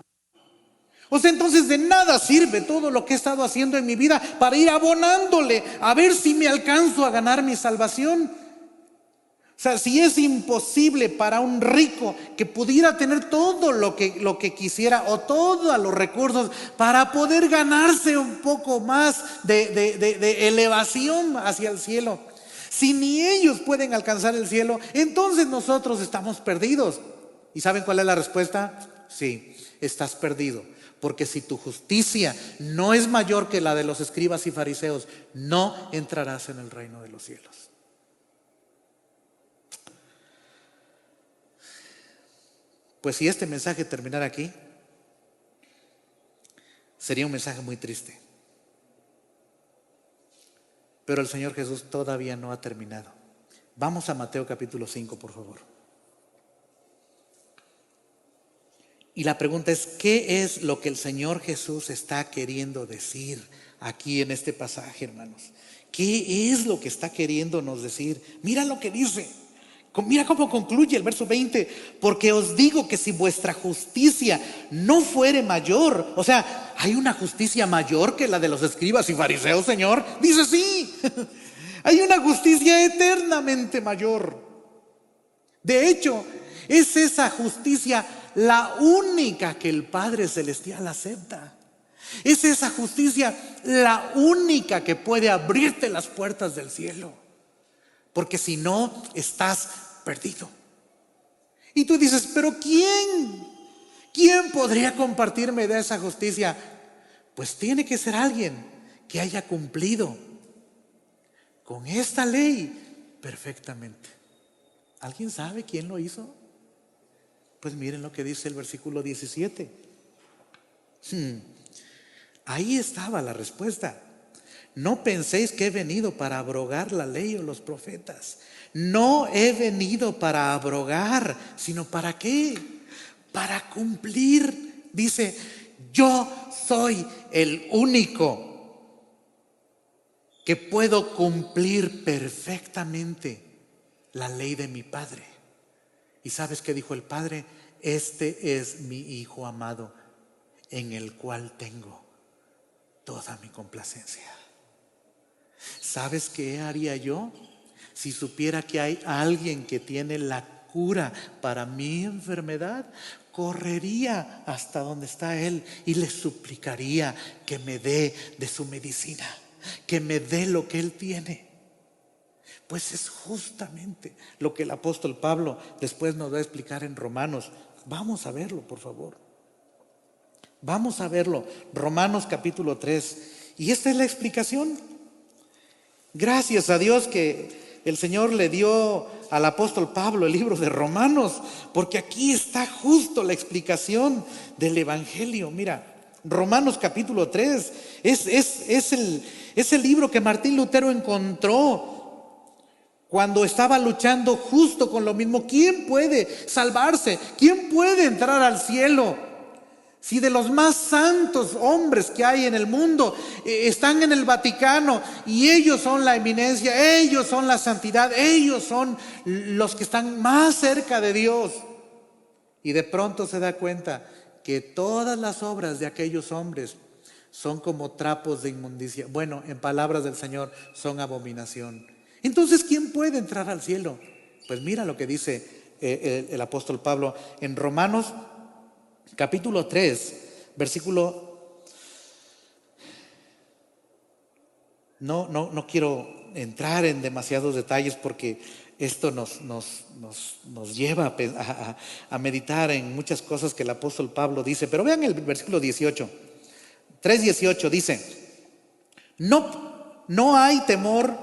O sea, entonces de nada sirve todo lo que he estado haciendo en mi vida para ir abonándole a ver si me alcanzo a ganar mi salvación. O sea, si es imposible para un rico que pudiera tener todo lo que quisiera o todos los recursos para poder ganarse un poco más de elevación hacia el cielo, si ni ellos pueden alcanzar el cielo, entonces nosotros estamos perdidos. ¿Y saben cuál es la respuesta? Sí, estás perdido. Porque si tu justicia no es mayor que la de los escribas y fariseos, no entrarás en el reino de los cielos. Pues si este mensaje terminara aquí, sería un mensaje muy triste. Pero el Señor Jesús todavía no ha terminado. Vamos a Mateo capítulo 5, por favor. Y la pregunta es, ¿qué es lo que el Señor Jesús está queriendo decir aquí en este pasaje, hermanos? ¿Qué es lo que está queriéndonos decir? Mira lo que dice. Mira cómo concluye el verso 20. Porque os digo que si vuestra justicia no fuere mayor, o sea, ¿hay una justicia mayor que la de los escribas y fariseos, Señor? Dice sí. Hay una justicia eternamente mayor. De hecho, es esa justicia la única que el Padre Celestial acepta. Es esa justicia la única que puede abrirte las puertas del cielo. Porque si no, estás perdido. Y tú dices, pero ¿quién podría compartirme de esa justicia? Pues tiene que ser alguien que haya cumplido con esta ley perfectamente. ¿Alguien sabe quién lo hizo? Pues miren lo que dice el versículo 17. Ahí estaba la respuesta. No penséis que he venido para abrogar la ley o los profetas. No he venido para abrogar, sino ¿para qué? Para cumplir. Dice, yo soy el único que puedo cumplir perfectamente la ley de mi Padre. ¿Y sabes qué dijo el Padre? Este es mi Hijo amado, en el cual tengo toda mi complacencia. ¿Sabes qué haría yo? Si supiera que hay alguien que tiene la cura para mi enfermedad, correría hasta donde está Él y le suplicaría que me dé de su medicina, que me dé lo que Él tiene. Pues es justamente lo que el apóstol Pablo después nos va a explicar en Romanos. Vamos a verlo, por favor. Vamos a verlo. Romanos capítulo 3. Y esta es la explicación. Gracias a Dios que el Señor le dio al apóstol Pablo el libro de Romanos, porque aquí está justo la explicación del Evangelio. Mira, Romanos capítulo 3 es el libro que Martín Lutero encontró cuando estaba luchando justo con lo mismo. ¿Quién puede salvarse? ¿Quién puede entrar al cielo? Si de los más santos hombres que hay en el mundo están en el Vaticano y ellos son la eminencia, ellos son la santidad, ellos son los que están más cerca de Dios. Y de pronto se da cuenta que todas las obras de aquellos hombres son como trapos de inmundicia. Bueno, en palabras del Señor, son abominación. Entonces, ¿quién puede entrar al cielo? Pues mira lo que dice el apóstol Pablo en Romanos capítulo 3, versículo... No quiero entrar en demasiados detalles porque esto nos lleva a meditar en muchas cosas que el apóstol Pablo dice. Pero vean el versículo 18, 3:18 dice: no hay temor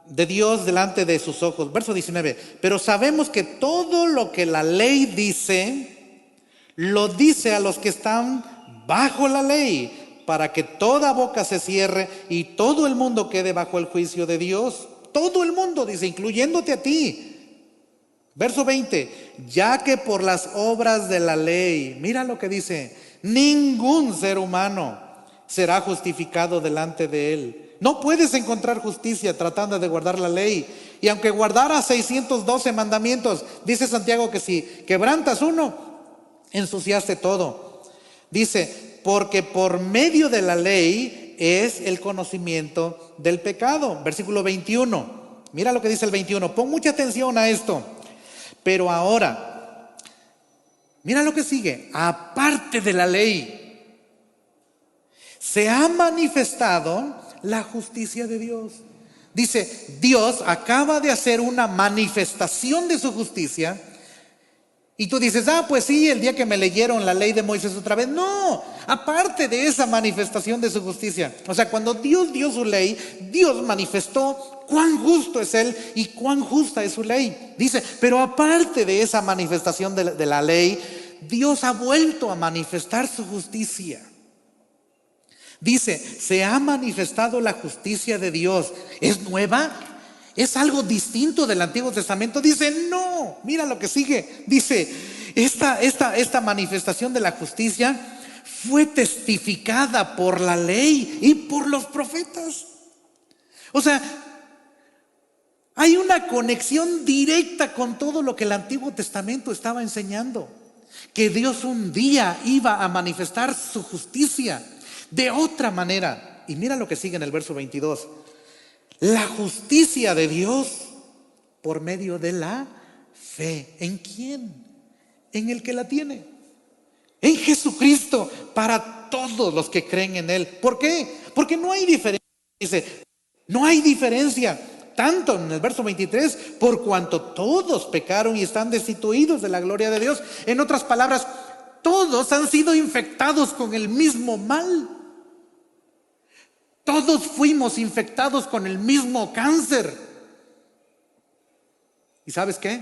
de Dios delante de sus ojos. Verso 19: pero sabemos que todo lo que la ley dice, lo dice a los que están bajo la ley, para que toda boca se cierre y todo el mundo quede bajo el juicio de Dios. Todo el mundo, dice, incluyéndote a ti. Verso 20: ya que por las obras de la ley, mira lo que dice, ningún ser humano será justificado delante de él. No puedes encontrar justicia tratando de guardar la ley. Y aunque guardaras 612 mandamientos, dice Santiago que si quebrantas uno, ensuciaste todo. Dice, porque por medio de la ley es el conocimiento del pecado. Versículo 21. Mira lo que dice el 21. Pon mucha atención a esto. Pero ahora, mira lo que sigue. Aparte de la ley, se ha manifestado la justicia de Dios. Dice, Dios acaba de hacer una manifestación de su justicia. Y tú dices, pues sí, el día que me leyeron la ley de Moisés otra vez. No, aparte de esa manifestación de su justicia. O sea, cuando Dios dio su ley, Dios manifestó cuán justo es Él y cuán justa es su ley. Dice, pero aparte de esa manifestación de la ley, Dios ha vuelto a manifestar su justicia. Dice, se ha manifestado la justicia de Dios. ¿Es nueva? ¿Es algo distinto del Antiguo Testamento? Dice, no. Mira lo que sigue. Dice, esta manifestación de la justicia fue testificada por la ley y por los profetas. O sea, hay una conexión directa con todo lo que el Antiguo Testamento estaba enseñando. Que Dios un día iba a manifestar su justicia de otra manera. Y mira lo que sigue en el verso 22. La justicia de Dios por medio de la fe. ¿En quién? En el que la tiene. En Jesucristo, para todos los que creen en Él. ¿Por qué? Porque no hay diferencia. Dice, no hay diferencia. Tanto en el verso 23, por cuanto todos pecaron y están destituidos de la gloria de Dios. En otras palabras, todos han sido infectados con el mismo mal. Todos fuimos infectados con el mismo cáncer. ¿Y sabes qué?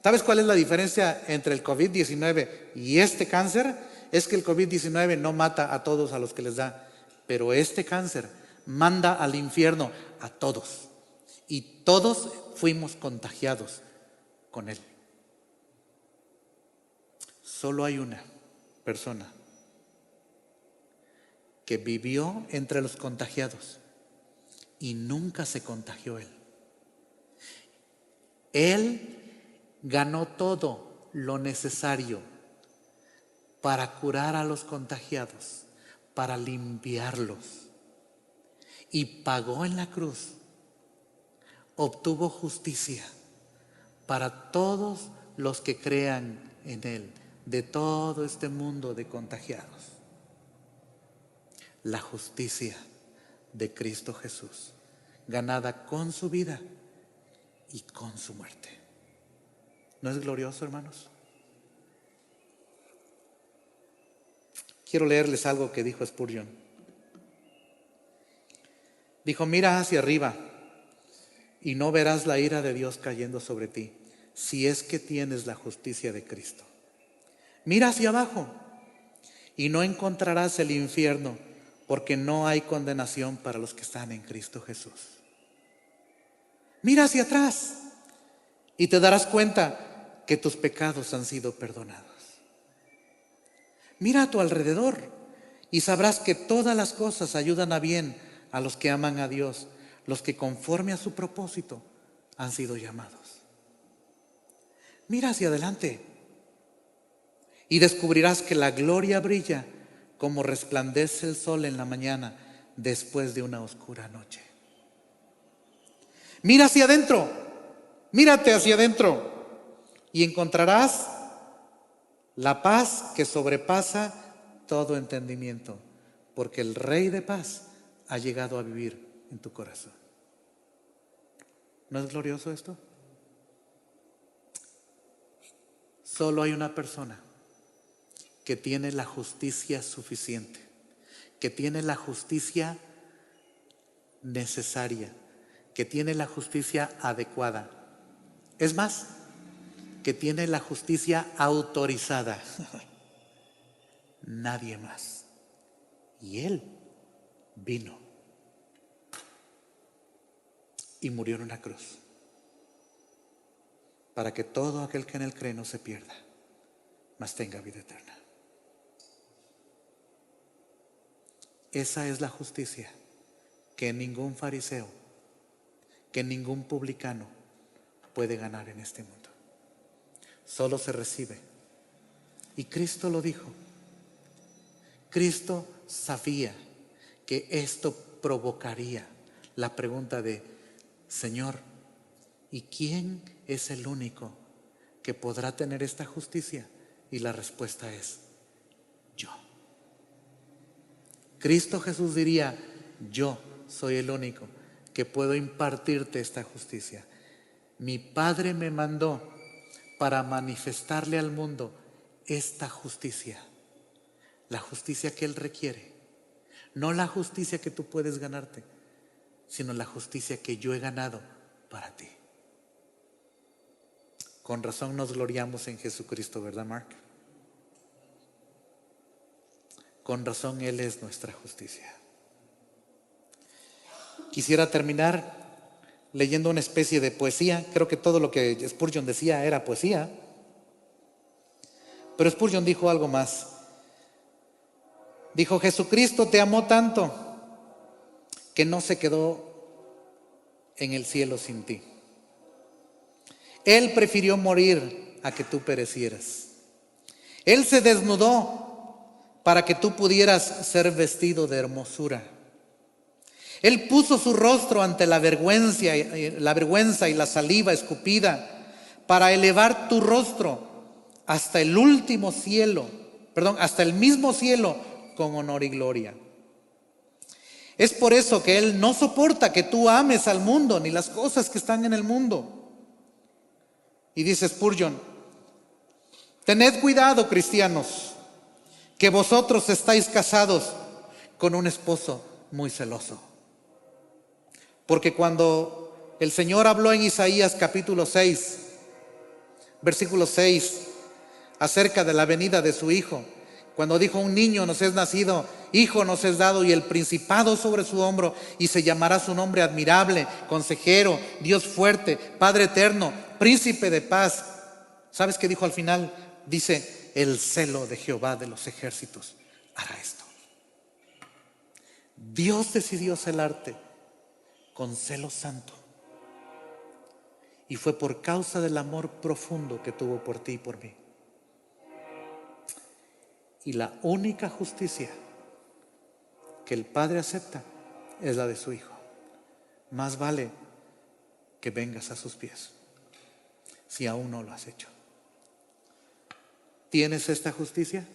¿Sabes cuál es la diferencia entre el COVID-19 y este cáncer? Es que el COVID-19 no mata a todos a los que les da, pero este cáncer manda al infierno a todos. Y todos fuimos contagiados con él. Solo hay una persona que vivió entre los contagiados y nunca se contagió él. Él ganó todo lo necesario para curar a los contagiados, para limpiarlos, y pagó en la cruz. Obtuvo justicia para todos los que crean en Él, de todo este mundo de contagiados. La justicia de Cristo Jesús, ganada con su vida y con su muerte. ¿No es glorioso, hermanos? Quiero leerles algo que dijo Spurgeon. Dijo, mira hacia arriba y no verás la ira de Dios cayendo sobre ti, si es que tienes la justicia de Cristo. Mira hacia abajo y no encontrarás el infierno, porque no hay condenación para los que están en Cristo Jesús. Mira hacia atrás y te darás cuenta que tus pecados han sido perdonados. Mira a tu alrededor y sabrás que todas las cosas ayudan a bien a los que aman a Dios, los que conforme a su propósito han sido llamados. Mira hacia adelante y descubrirás que la gloria brilla como resplandece el sol en la mañana después de una oscura noche. Mira hacia adentro, mírate hacia adentro y encontrarás la paz que sobrepasa todo entendimiento, porque el Rey de paz ha llegado a vivir en tu corazón. ¿No es glorioso esto? Solo hay una persona que tiene la justicia suficiente, que tiene la justicia necesaria, que tiene la justicia adecuada. Es más, que tiene la justicia autorizada. Nadie más. Y Él vino y murió en una cruz para que todo aquel que en Él cree no se pierda, mas tenga vida eterna. Esa es la justicia que ningún fariseo, que ningún publicano puede ganar en este mundo. Solo se recibe. Y Cristo lo dijo. Cristo sabía que esto provocaría la pregunta de: Señor, ¿y quién es el único que podrá tener esta justicia? Y la respuesta es: yo. Cristo Jesús diría: yo soy el único que puedo impartirte esta justicia. Mi Padre me mandó para manifestarle al mundo esta justicia, la justicia que Él requiere, no la justicia que tú puedes ganarte, sino la justicia que yo he ganado para ti. Con razón nos gloriamos en Jesucristo, ¿verdad, Mark? Con razón Él es nuestra justicia. Quisiera terminar leyendo una especie de poesía. Creo que todo lo que Spurgeon decía era poesía, pero Spurgeon dijo algo más. Dijo: Jesucristo te amó tanto que no se quedó en el cielo sin ti. Él prefirió morir a que tú perecieras. Él se desnudó para que tú pudieras ser vestido de hermosura. Él puso su rostro ante la vergüenza y la saliva escupida para elevar tu rostro hasta el último cielo, hasta el mismo cielo, con honor y gloria. Es por eso que Él no soporta que tú ames al mundo ni las cosas que están en el mundo. Y dice Spurgeon: tened cuidado, cristianos, que vosotros estáis casados con un esposo muy celoso. Porque cuando el Señor habló en Isaías capítulo 6, versículo 6, acerca de la venida de su Hijo, cuando dijo: un niño nos es nacido, hijo nos es dado, y el principado sobre su hombro, y se llamará su nombre admirable, consejero, Dios fuerte, Padre eterno, príncipe de paz. ¿Sabes qué dijo al final? Dice: el celo de Jehová de los ejércitos hará esto. Dios decidió celarte con celo santo, y fue por causa del amor profundo que tuvo por ti y por mí. Y la única justicia que el Padre acepta es la de su Hijo. Más vale que vengas a sus pies, si aún no lo has hecho. ¿Tienes esta justicia?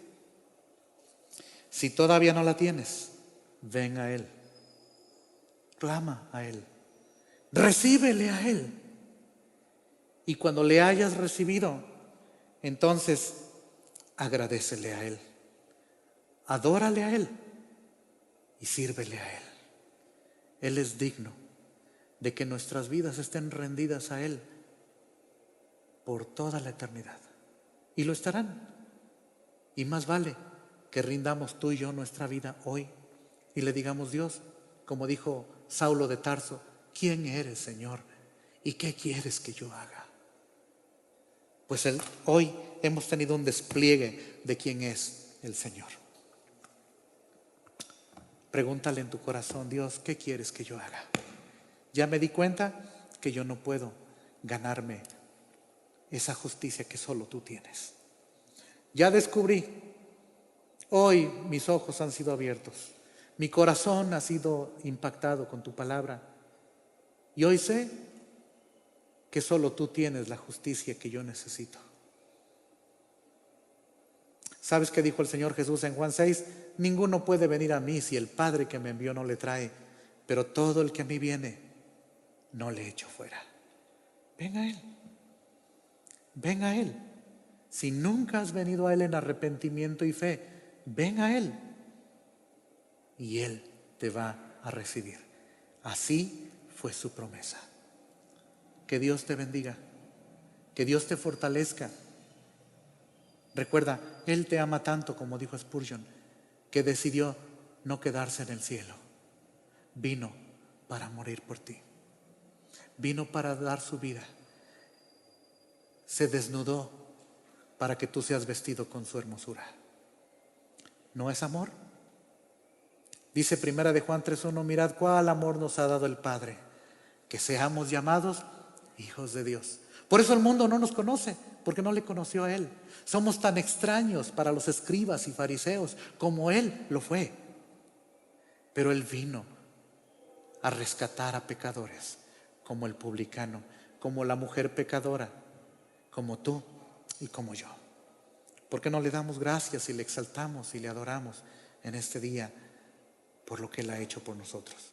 Si todavía no la tienes, ven a Él. Clama a Él. Recíbele a Él. Y cuando le hayas recibido, entonces agradécele a Él. Adórale a Él y sírvele a Él. Él es digno de que nuestras vidas estén rendidas a Él por toda la eternidad. Y lo estarán. Y más vale que rindamos tú y yo nuestra vida hoy y le digamos: Dios, como dijo Saulo de Tarso: ¿quién eres, Señor? ¿Y qué quieres que yo haga? Pues hoy hemos tenido un despliegue de quién es el Señor. Pregúntale en tu corazón: Dios, ¿qué quieres que yo haga? Ya me di cuenta que yo no puedo ganarme esa justicia que solo tú tienes. Ya descubrí, hoy mis ojos han sido abiertos, mi corazón ha sido impactado con tu palabra y hoy sé que solo tú tienes la justicia que yo necesito. ¿Sabes qué dijo el Señor Jesús en Juan 6? Ninguno puede venir a mí si el Padre que me envió no le trae, pero todo el que a mí viene, no le echo fuera. Ven a Él, ven a Él. Si nunca has venido a Él en arrepentimiento y fe, ven a Él y Él te va a recibir. Así fue su promesa. Que Dios te bendiga, que Dios te fortalezca. Recuerda, Él te ama tanto, como dijo Spurgeon, que decidió no quedarse en el cielo. Vino para morir por ti. Vino para dar su vida. Se desnudó para que tú seas vestido con su hermosura. ¿No es amor? Dice Primera de Juan 3:1, mirad cuál amor nos ha dado el Padre, que seamos llamados hijos de Dios. Por eso el mundo no nos conoce, porque no le conoció a Él. Somos tan extraños para los escribas y fariseos como Él lo fue. Pero Él vino a rescatar a pecadores, como el publicano, como la mujer pecadora, como tú y como yo. ¿Por qué no le damos gracias y le exaltamos y le adoramos en este día por lo que Él ha hecho por nosotros?